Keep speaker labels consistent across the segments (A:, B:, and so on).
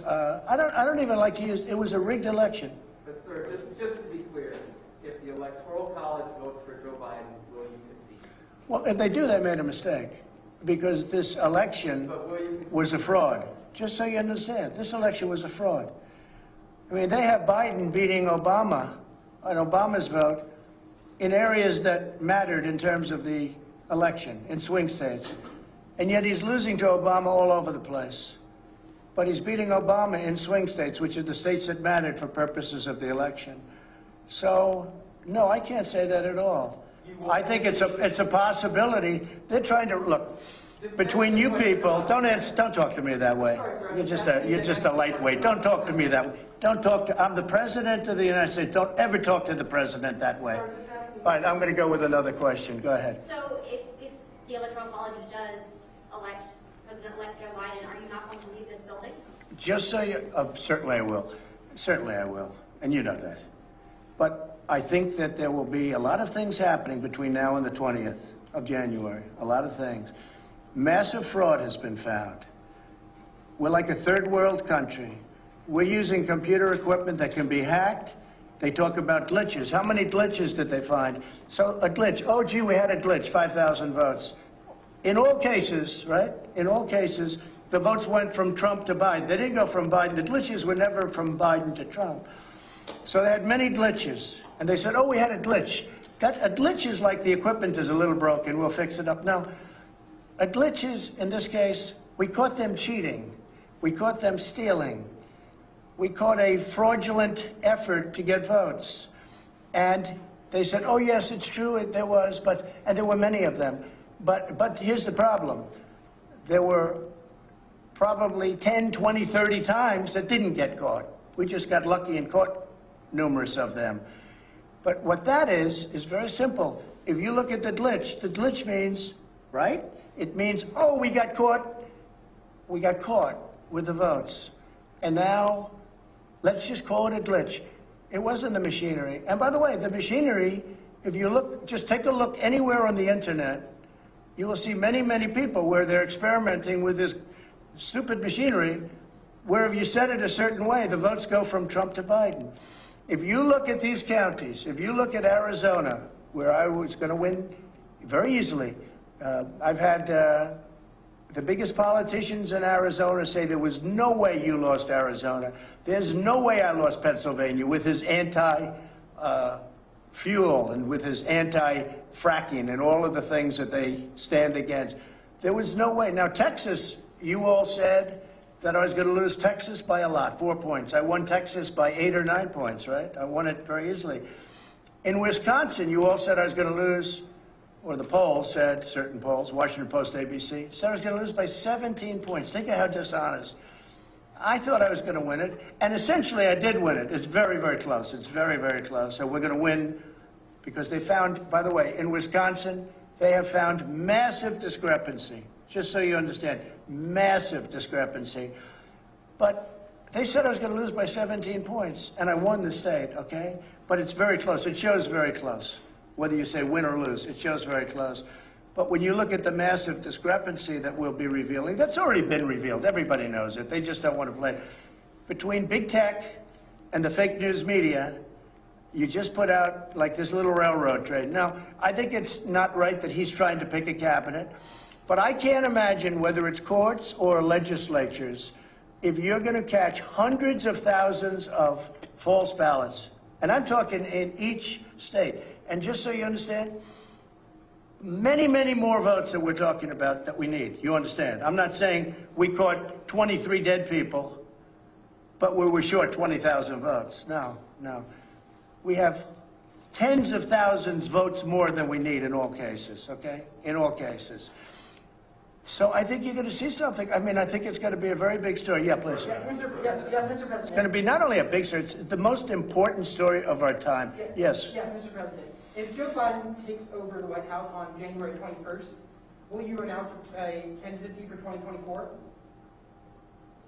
A: I don't even like to use, it was a rigged election.
B: But sir, just to be clear, if the Electoral College votes for Joe Biden, will you concede?
A: Well, if they do, they made a mistake, because this election was a fraud. Just so you understand, this election was a fraud. I mean, they have Biden beating Obama on Obama's vote in areas that mattered in terms of the election, in swing states. And yet he's losing to Obama all over the place. But he's beating Obama in swing states, which are the states that mattered for purposes of the election. So, no, I can't say that at all. I think it's a possibility. They're trying to, look, between you people, don't talk to me that way. You're just a lightweight. Don't talk to me that way. I'm the President of the United States. Don't ever talk to the President that way. All right, I'm going to go with another question. Go ahead.
C: So if the Electoral College does elect President-elect Joe Biden, are you not going to leave this building?
A: Just so you, certainly I will. Certainly I will. And you know that. But I think that there will be a lot of things happening between now and the 20th of January. A lot of things. Massive fraud has been found. We're like a third world country. We're using computer equipment that can be hacked. They talk about glitches. How many glitches did they find? So a glitch, oh gee, we had a glitch, 5,000 votes. In all cases, right, in all cases, the votes went from Trump to Biden. They didn't go from Biden. The glitches were never from Biden to Trump. So they had many glitches. And they said, oh, we had a glitch. A glitch is like the equipment is a little broken, we'll fix it up. No, a glitch is, in this case, we caught them cheating. We caught them stealing. We caught a fraudulent effort to get votes. And they said, oh, yes, it's true, there was, and there were many of them. But here's the problem. There were probably 10, 20, 30 times that didn't get caught. We just got lucky and caught numerous of them. But what that is very simple. If you look at the glitch means, right? It means, oh, we got caught with the votes. And now, let's just call it a glitch. It wasn't the machinery. And by the way, the machinery, if you look, just take a look anywhere on the internet, you will see many, many people where they're experimenting with this stupid machinery, where if you set it a certain way, the votes go from Trump to Biden. If you look at these counties, if you look at Arizona, where I was going to win very easily, I've had the biggest politicians in Arizona say there was no way you lost Arizona. There's no way I lost Pennsylvania with his anti-fuel and with his anti-fracking and all of the things that they stand against. There was no way. Now, Texas, you all said that I was going to lose Texas by a lot, 4 points. I won Texas by 8 or 9 points, right? I won it very easily. In Wisconsin, you all said I was going to lose, or the polls said, certain polls, Washington Post, ABC, said I was going to lose by 17 points. Think of how dishonest. I thought I was going to win it, and essentially I did win it. It's very, very close. It's very, very close. So we're going to win because they found, by the way, in Wisconsin, they have found massive discrepancy. Just so you understand, massive discrepancy. But they said I was going to lose by 17 points, and I won the state, okay? But it's very close. It shows very close. Whether you say win or lose, it shows very close. But when you look at the massive discrepancy that we'll be revealing, that's already been revealed. Everybody knows it. They just don't want to play. Between big tech and the fake news media, you just put out like this little railroad trade. Now, I think it's not right that he's trying to pick a cabinet, but I can't imagine whether it's courts or legislatures, if you're going to catch hundreds of thousands of false ballots, and I'm talking in each state. And just so you understand, many, many more votes that we're talking about that we need. You understand? I'm not saying we caught 23 dead people, but we were short 20,000 votes. No, no. We have tens of thousands votes more than we need in all cases, okay? In all cases. So I think you're going to see something. I mean, I think it's going to be a very big story. Yeah, please.
D: Yes, Mr. President.
A: It's going to be not only a big story, it's the most important story of our time. Yes.
D: Yes, Mr. President. If Joe Biden takes over the White House on January 21st, will you announce a candidacy for 2024?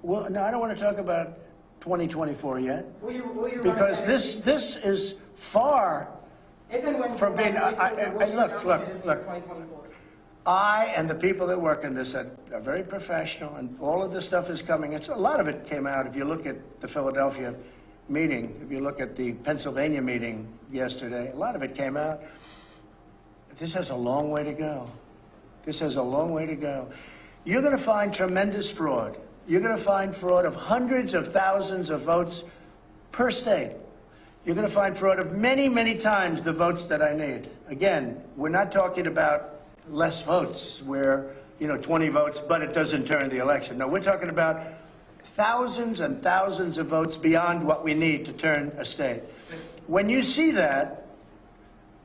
A: Well, no, I don't want to talk about 2024 yet.
D: Will you
A: because this is far
D: if and when
A: from being. Look. I and the people that work in this are very professional, and all of this stuff is coming. A lot of it came out. If you look at the Philadelphia meeting, if you look at the Pennsylvania meeting yesterday, a lot of it came out. This has a long way to go. This has a long way to go. You're going to find tremendous fraud. You're going to find fraud of hundreds of thousands of votes per state. You're going to find fraud of many, many times the votes that I need. Again, we're not talking about less votes where, 20 votes, but it doesn't turn the election. No, we're talking about thousands and thousands of votes beyond what we need to turn a state. When you see that,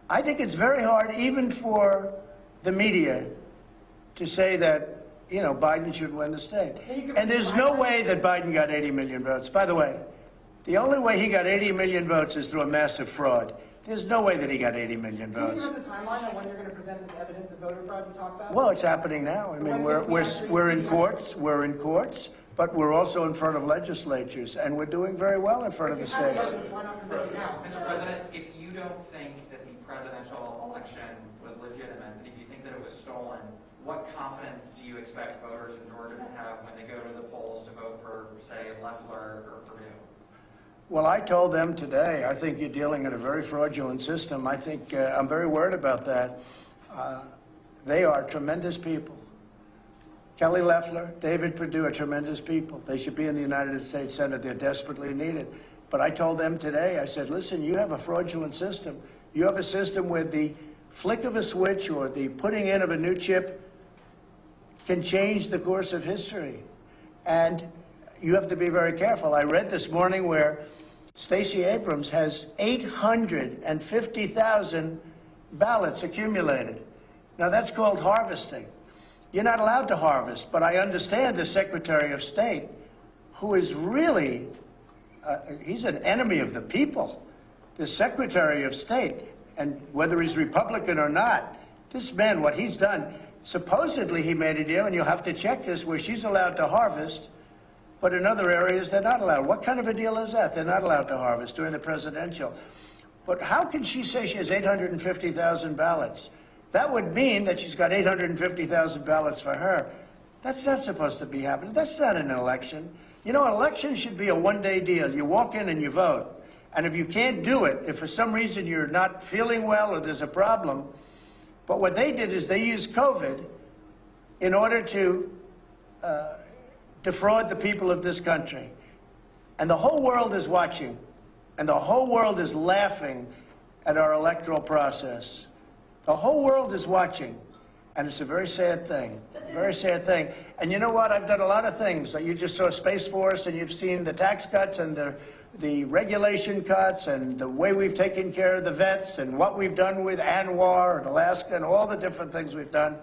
A: I think it's very hard, even for the media, to say that, Biden should win the state. And there's no way that Biden got 80 million votes. By the way, the only way he got 80 million votes is through a massive fraud. There's no way that he got 80 million
D: Can you
A: votes.
D: give us a timeline on when you're going to present this evidence of voter fraud you talked about?
A: Well, it's happening now. I mean, we're in courts, but we're also in front of legislatures, and we're doing very well in front of the states.
D: Why not present it now?
B: Mr. President, if you don't think that the presidential election was legitimate, and if you think that it was stolen, what confidence do you expect voters in Georgia to have when they go to the polls to vote for, say, Loeffler or Perdue?
A: Well, I told them today, I think you're dealing in a very fraudulent system. I think I'm very worried about that. They are tremendous people. Kelly Loeffler, David Perdue are tremendous people. They should be in the United States Senate. They're desperately needed. But I told them today, I said, listen, you have a fraudulent system. You have a system where the flick of a switch or the putting in of a new chip can change the course of history. And you have to be very careful. I read this morning where Stacey Abrams has 850,000 ballots accumulated. Now, that's called harvesting. You're not allowed to harvest, but I understand the Secretary of State, who is really, he's an enemy of the people. The Secretary of State, and whether he's Republican or not, this man, what he's done, supposedly he made a deal, and you'll have to check this, where she's allowed to harvest, but in other areas, they're not allowed. What kind of a deal is that? They're not allowed to harvest during the presidential. But how can she say she has 850,000 ballots? That would mean that she's got 850,000 ballots for her. That's not supposed to be happening. That's not an election. An election should be a one-day deal. You walk in and you vote. And if you can't do it, if for some reason you're not feeling well or there's a problem, but what they did is they used COVID in order to defraud the people of this country. And the whole world is watching, and the whole world is laughing at our electoral process. The whole world is watching, and it's a very sad thing, very sad thing. And you know what? I've done a lot of things. You just saw Space Force, and you've seen the tax cuts and the regulation cuts and the way we've taken care of the vets and what we've done with Anwar and Alaska and all the different things we've done.